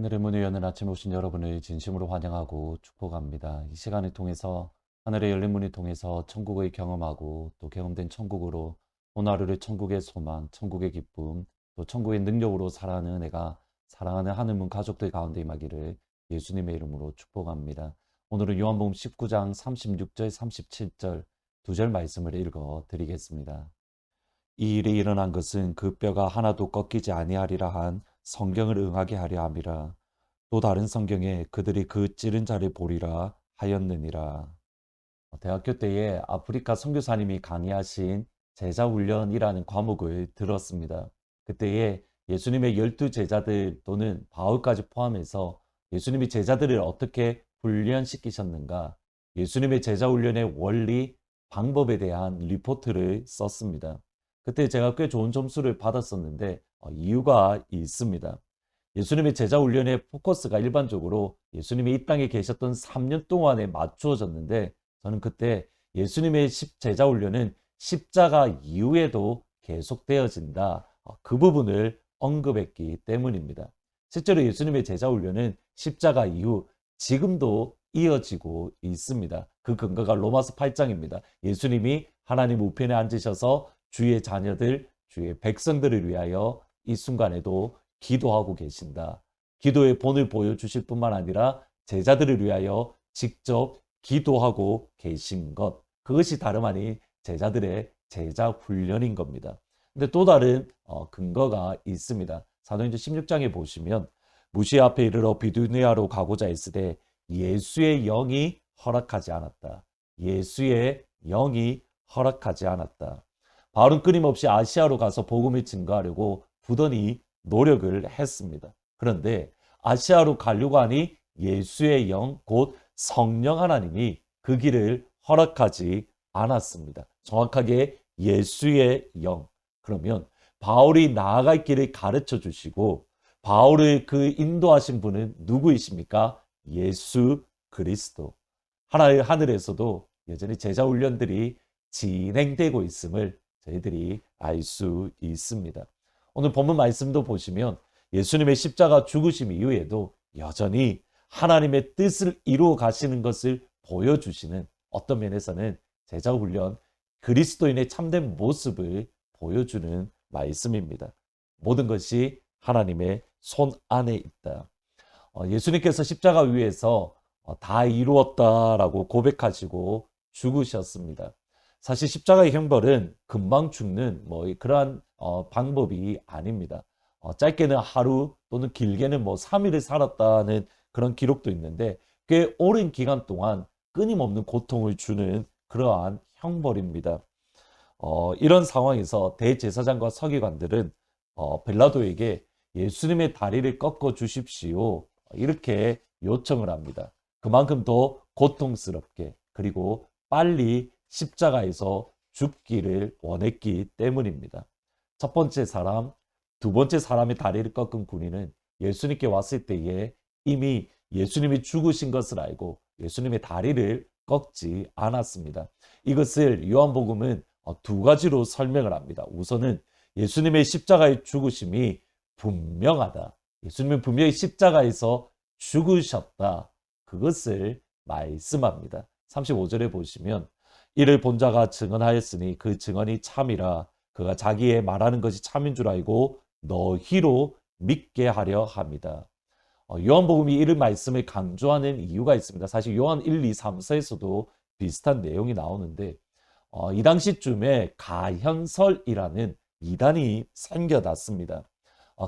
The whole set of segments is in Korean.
하늘의 문을 여는 아침에 오신 여러분을 진심으로 환영하고 축복합니다. 이 시간을 통해서 하늘의 열린 문을 통해서 천국을 경험하고 또 경험된 천국으로 오늘 하루를 천국의 소망, 천국의 기쁨, 또 천국의 능력으로 살아가는 은혜가 사랑하는 하늘문 가족들 가운데 임하기를 예수님의 이름으로 축복합니다. 오늘은 요한복음 19장 36절, 37절 두 절 말씀을 읽어 드리겠습니다. 이 일이 일어난 것은 그 뼈가 하나도 꺾이지 아니하리라 한 성경을 응하게 하려 함이라. 또 다른 성경에 그들이 그 찌른 자를 보리라 하였느니라. 대학교 때에 아프리카 선교사님이 강의하신 제자훈련이라는 과목을 들었습니다. 그때에 예수님의 12제자들 또는 바울까지 포함해서 예수님이 제자들을 어떻게 훈련시키셨는가, 예수님의 제자훈련의 원리, 방법에 대한 리포트를 썼습니다. 그때 제가 꽤 좋은 점수를 받았었는데 이유가 있습니다. 예수님의 제자훈련의 포커스가 일반적으로 예수님이 이 땅에 계셨던 3년 동안에 맞추어졌는데, 저는 그때 예수님의 제자훈련은 십자가 이후에도 계속되어진다, 그 부분을 언급했기 때문입니다. 실제로 예수님의 제자훈련은 십자가 이후 지금도 이어지고 있습니다. 그 근거가 로마서 8장입니다. 예수님이 하나님 우편에 앉으셔서 주의 자녀들, 주의 백성들을 위하여 이 순간에도 기도하고 계신다. 기도의 본을 보여주실 뿐만 아니라 제자들을 위하여 직접 기도하고 계신 것, 그것이 다름 아닌 제자들의 제자 훈련인 겁니다. 근데 또 다른 근거가 있습니다. 사도행전 16장에 보시면 무시아 앞에 이르러 비두니아로 가고자 했으되 예수의 영이 허락하지 않았다. 예수의 영이 허락하지 않았다. 바울은 끊임없이 아시아로 가서 복음을 증거하려고 부단히 노력을 했습니다. 그런데 아시아로 가려고 하니 예수의 영, 곧 성령 하나님이 그 길을 허락하지 않았습니다. 정확하게 예수의 영. 그러면 바울이 나아갈 길을 가르쳐 주시고 바울을 그 인도하신 분은 누구이십니까? 예수 그리스도. 하늘에서도 여전히 제자 훈련들이 진행되고 있음을 저희들이 알 수 있습니다. 오늘 본문 말씀도 보시면 예수님의 십자가 죽으심 이후에도 여전히 하나님의 뜻을 이루어 가시는 것을 보여주시는, 어떤 면에서는 제자 훈련, 그리스도인의 참된 모습을 보여주는 말씀입니다. 모든 것이 하나님의 손 안에 있다. 예수님께서 십자가 위에서 다 이루었다라고 고백하시고 죽으셨습니다. 사실 십자가의 형벌은 금방 죽는 그러한 방법이 아닙니다. 짧게는 하루 또는 길게는 3일을 살았다는 그런 기록도 있는데, 꽤 오랜 기간 동안 끊임없는 고통을 주는 그러한 형벌입니다. 이런 상황에서 대제사장과 서기관들은 빌라도에게 예수님의 다리를 꺾어 주십시오, 이렇게 요청을 합니다. 그만큼 더 고통스럽게, 그리고 빨리 십자가에서 죽기를 원했기 때문입니다. 첫 번째 사람, 두 번째 사람의 다리를 꺾은 군인은 예수님께 왔을 때에 이미 예수님이 죽으신 것을 알고 예수님의 다리를 꺾지 않았습니다. 이것을 요한복음은 두 가지로 설명을 합니다. 우선은 예수님의 십자가의 죽으심이 분명하다. 예수님은 분명히 십자가에서 죽으셨다. 그것을 말씀합니다. 35절에 보시면 이를 본 자가 증언하였으니 그 증언이 참이라. 그가 자기의 말하는 것이 참인 줄 알고 너희로 믿게 하려 합니다. 요한복음이 이런 말씀을 강조하는 이유가 있습니다. 사실 요한 1, 2, 3서에서도 비슷한 내용이 나오는데 이 당시쯤에 가현설이라는 이단이 생겨났습니다.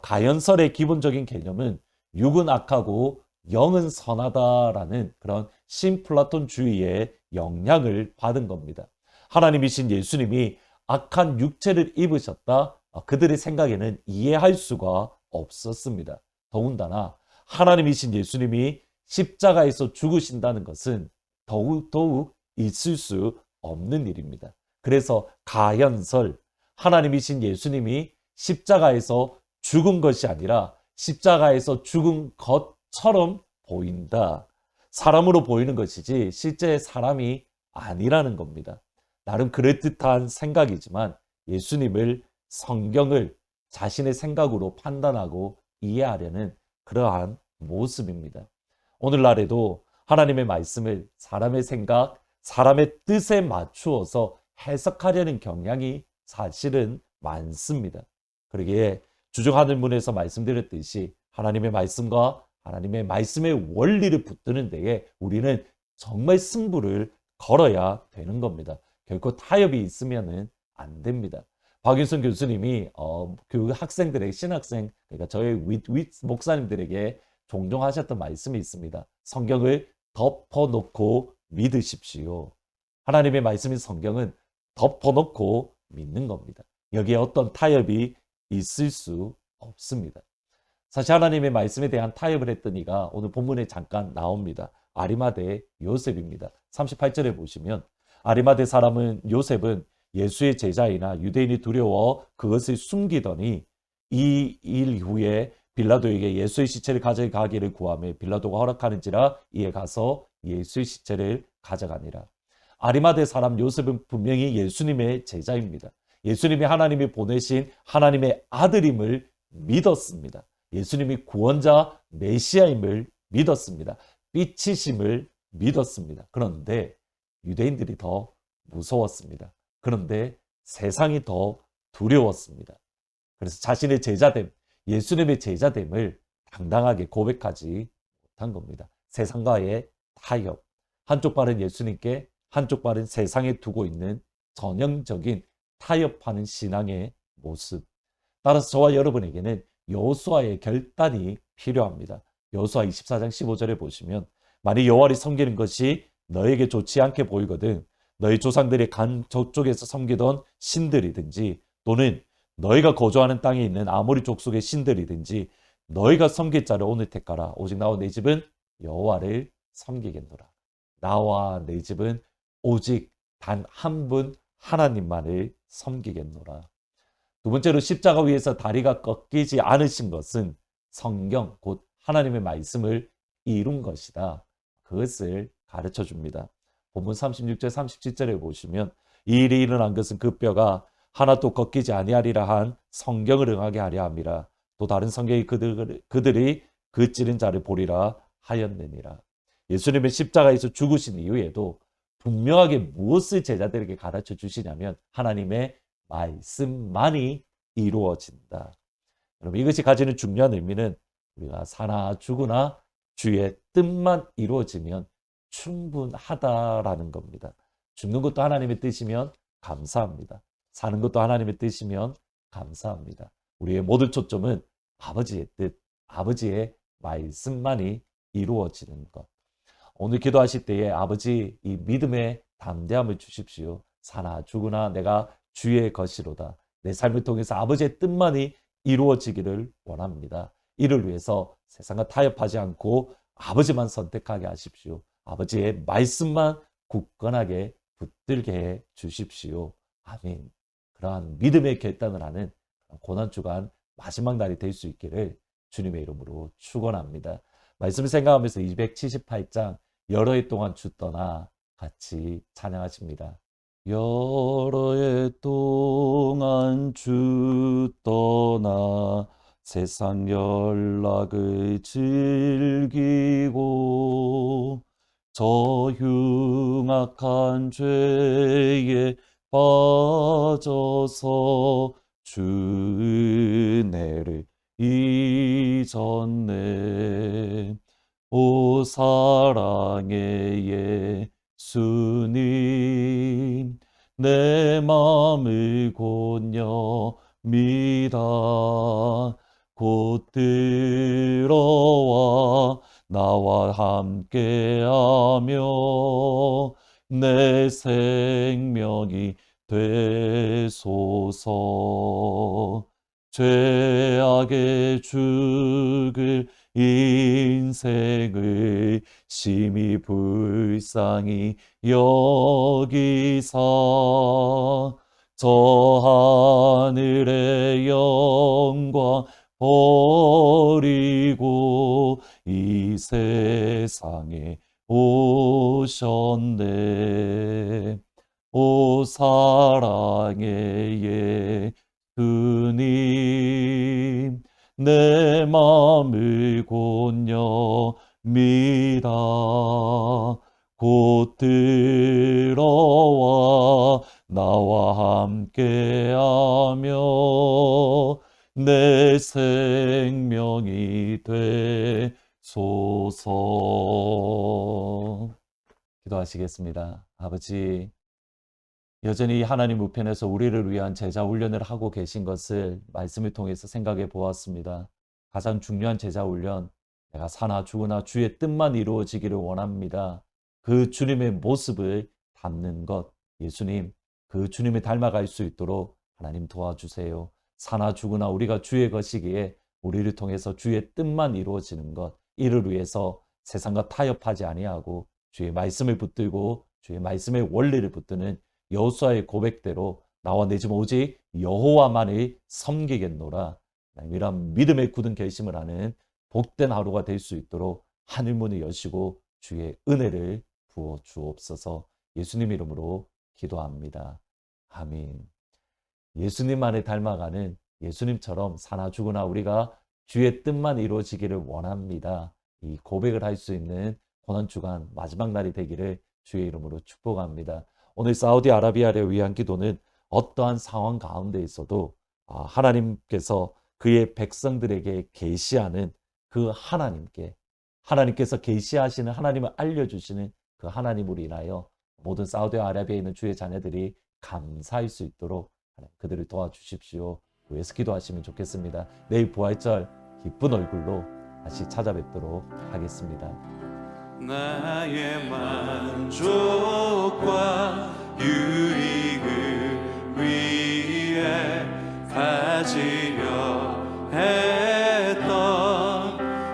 가현설의 기본적인 개념은 육은 악하고 영은 선하다라는 그런 신플라톤주의의 영향을 받은 겁니다. 하나님이신 예수님이 악한 육체를 입으셨다, 그들의 생각에는 이해할 수가 없었습니다. 더군다나 하나님이신 예수님이 십자가에서 죽으신다는 것은 더욱 있을 수 없는 일입니다. 그래서 가현설, 하나님이신 예수님이 십자가에서 죽은 것이 아니라 십자가에서 죽은 것처럼 보인다. 사람으로 보이는 것이지 실제 사람이 아니라는 겁니다. 나름 그럴듯한 생각이지만 예수님을, 성경을 자신의 생각으로 판단하고 이해하려는 그러한 모습입니다. 오늘날에도 하나님의 말씀을 사람의 생각, 사람의 뜻에 맞추어서 해석하려는 경향이 사실은 많습니다. 그러기에 주중 하늘문에서 말씀드렸듯이 하나님의 말씀과 하나님의 말씀의 원리를 붙드는 데에 우리는 정말 승부를 걸어야 되는 겁니다. 결코 타협이 있으면 안 됩니다. 박윤선 교수님이 그 학생들에게, 신학생, 그러니까 저희 윗 목사님들에게 종종 하셨던 말씀이 있습니다. 성경을 덮어놓고 믿으십시오. 하나님의 말씀인 성경은 덮어놓고 믿는 겁니다. 여기에 어떤 타협이 있을 수 없습니다. 사실 하나님의 말씀에 대한 타협을 했던 이가 오늘 본문에 잠깐 나옵니다. 아리마대 요셉입니다. 38절에 보시면 아리마대 사람은 요셉은 예수의 제자이나 유대인이 두려워 그것을 숨기더니 이 일 후에 빌라도에게 예수의 시체를 가져가기를 구하며 빌라도가 허락하는지라 이에 가서 예수의 시체를 가져가니라. 아리마대 사람 요셉은 분명히 예수님의 제자입니다. 예수님이 하나님이 보내신 하나님의 아들임을 믿었습니다. 예수님이 구원자 메시아임을 믿었습니다. 빛이심을 믿었습니다. 그런데 유대인들이 더 무서웠습니다. 그런데 세상이 더 두려웠습니다. 그래서 자신의 제자됨, 예수님의 제자됨을 당당하게 고백하지 못한 겁니다. 세상과의 타협, 한쪽 발은 예수님께 한쪽 발은 세상에 두고 있는 전형적인 타협하는 신앙의 모습. 따라서 저와 여러분에게는 여호수아의 결단이 필요합니다. 여호수아 24장 15절에 보시면 만일 여호와를 섬기는 것이 너에게 좋지 않게 보이거든 너희 조상들이 간 저쪽에서 섬기던 신들이든지 또는 너희가 거주하는 땅에 있는 아모리 족속의 신들이든지 너희가 섬길 자를 오늘 택하라. 오직 나와 내 집은 여호와를 섬기겠노라. 나와 내 집은 오직 단 한 분 하나님만을 섬기겠노라. 두 번째로 십자가 위에서 다리가 꺾이지 않으신 것은 성경 곧 하나님의 말씀을 이룬 것이다. 그것을 가르쳐 줍니다. 본문 36절 37절에 보시면 이 일이 일어난 것은 그 뼈가 하나도 꺾이지 아니하리라 한 성경을 응하게 하려 함이라. 또 다른 성경이 그들이 그 찌른 자를 보리라 하였느니라. 예수님의 십자가에서 죽으신 이후에도 분명하게 무엇을 제자들에게 가르쳐 주시냐면 하나님의 말씀만이 이루어진다. 여러분 이것이 가지는 중요한 의미는 우리가 사나 죽으나 주의 뜻만 이루어지면 충분하다라는 겁니다. 죽는 것도 하나님의 뜻이면 감사합니다. 사는 것도 하나님의 뜻이면 감사합니다. 우리의 모든 초점은 아버지의 뜻, 아버지의 말씀만이 이루어지는 것. 오늘 기도하실 때에 아버지 이 믿음의 담대함을 주십시오. 사나 죽으나 내가 주의 것이로다. 내 삶을 통해서 아버지의 뜻만이 이루어지기를 원합니다. 이를 위해서 세상과 타협하지 않고 아버지만 선택하게 하십시오. 아버지의 말씀만 굳건하게 붙들게 해 주십시오. 아멘. 그러한 믿음의 결단을 하는 고난주간 마지막 날이 될 수 있기를 주님의 이름으로 축원합니다. 말씀을 생각하면서 278장 여러 해 동안 주 떠나 같이 찬양하십니다. 여러 해 동안 주 떠나 세상 연락을 즐기고 저 흉악한 죄에 빠져서 주 은혜를 잊었네. 오 사랑의 예수님 내 마음을 곧여 믿아 곧 들어와 나와 함께하며 내 생명이 되소서. 죄악의 죽을 인생을 심히 불쌍히 여기사 저 하늘의 영광 버리고 이 세상에 오셨네. 오 사랑의 예수님 내 마음을 곧 엽니다. 곧 들어와 나와 함께하며 내 생명이 되소서. 기도하시겠습니다. 아버지, 여전히 하나님 우편에서 우리를 위한 제자 훈련을 하고 계신 것을 말씀을 통해서 생각해 보았습니다. 가장 중요한 제자 훈련, 내가 사나 죽으나 주의 뜻만 이루어지기를 원합니다. 그 주님의 모습을 담는 것, 예수님, 그 주님을 닮아갈 수 있도록 하나님 도와주세요. 사나 죽으나 우리가 주의 것이기에 우리를 통해서 주의 뜻만 이루어지는 것, 이를 위해서 세상과 타협하지 아니하고 주의 말씀을 붙들고 주의 말씀의 원리를 붙드는 여호수아의 고백대로 나와 내 집 오직 여호와만을 섬기겠노라, 이런 믿음의 굳은 결심을 하는 복된 하루가 될 수 있도록 하늘문을 여시고 주의 은혜를 부어 주옵소서. 예수님 이름으로 기도합니다. 아멘. 예수님만을 닮아가는, 예수님처럼 사나 죽으나 우리가 주의 뜻만 이루어지기를 원합니다. 이 고백을 할 수 있는 고난주간 마지막 날이 되기를 주의 이름으로 축복합니다. 오늘 사우디아라비아를 위한 기도는 어떠한 상황 가운데 있어도 하나님께서 그의 백성들에게 계시하는 그 하나님께서 계시하시는, 하나님을 알려주시는 그 하나님으로 인하여 모든 사우디아라비아에 있는 주의 자녀들이 감사할 수 있도록 그들을 도와주십시오. 위해서 기도하시면 좋겠습니다. 내일 부활절 기쁜 얼굴로 다시 찾아뵙도록 하겠습니다. 나의 만족과 유익을 위해 가지려 했던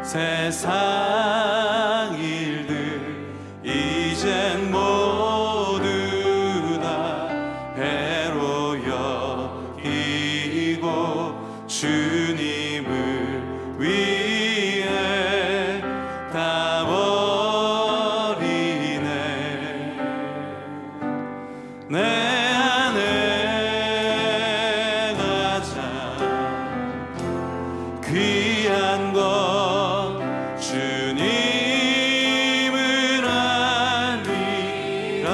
세상 일들 이젠 모두 다 해로 여기고 주님을 위해 다 내 안에 가장 귀한 것 주님을 알리라.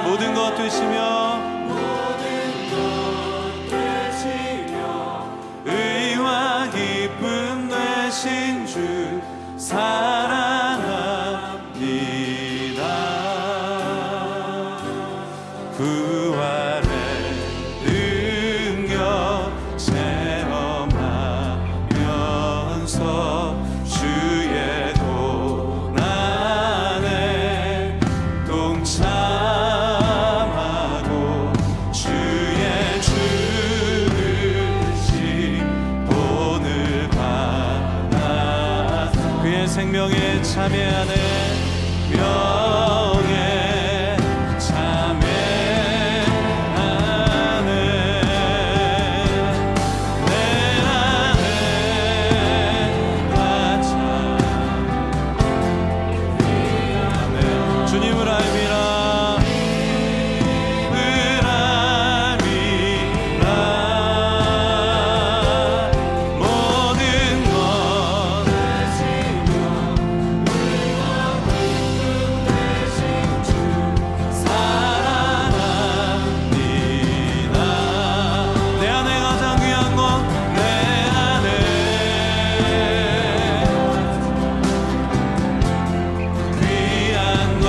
모든 것 되시며 의와 기쁨 되신 주 사랑합니다. 부활의 능력 체험하면서 주의 고난에 동참하고 주의 죽으신 본을 받아 그의 생명에 참여하는 명예 참여 주님을 알미라 모든 것 사랑합니다. 내 안에 가장 귀한 것 내 안에 귀한 것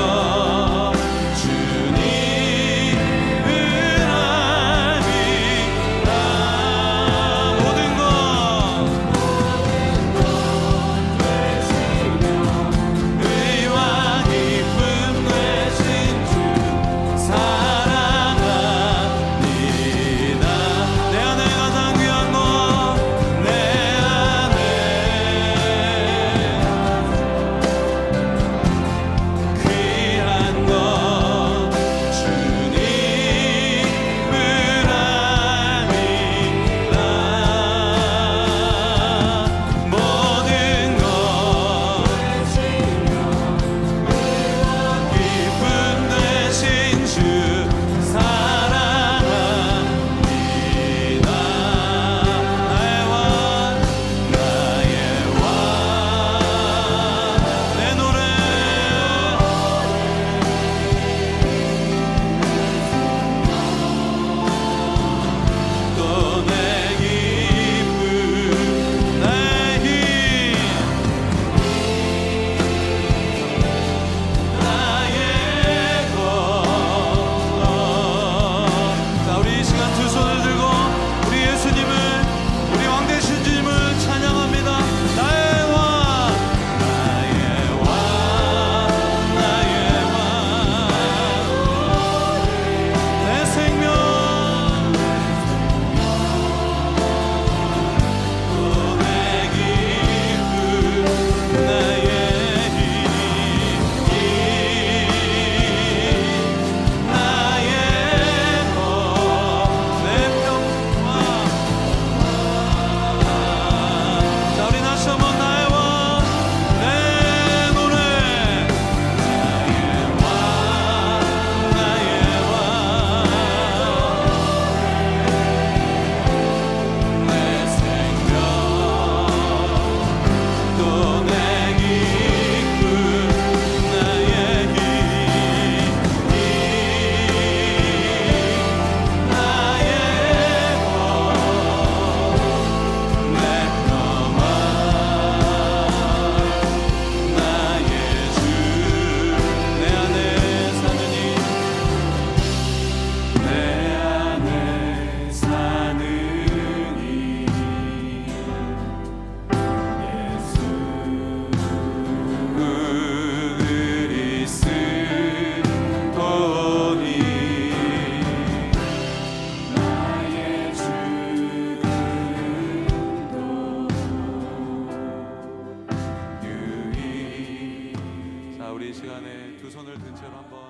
번째로 한번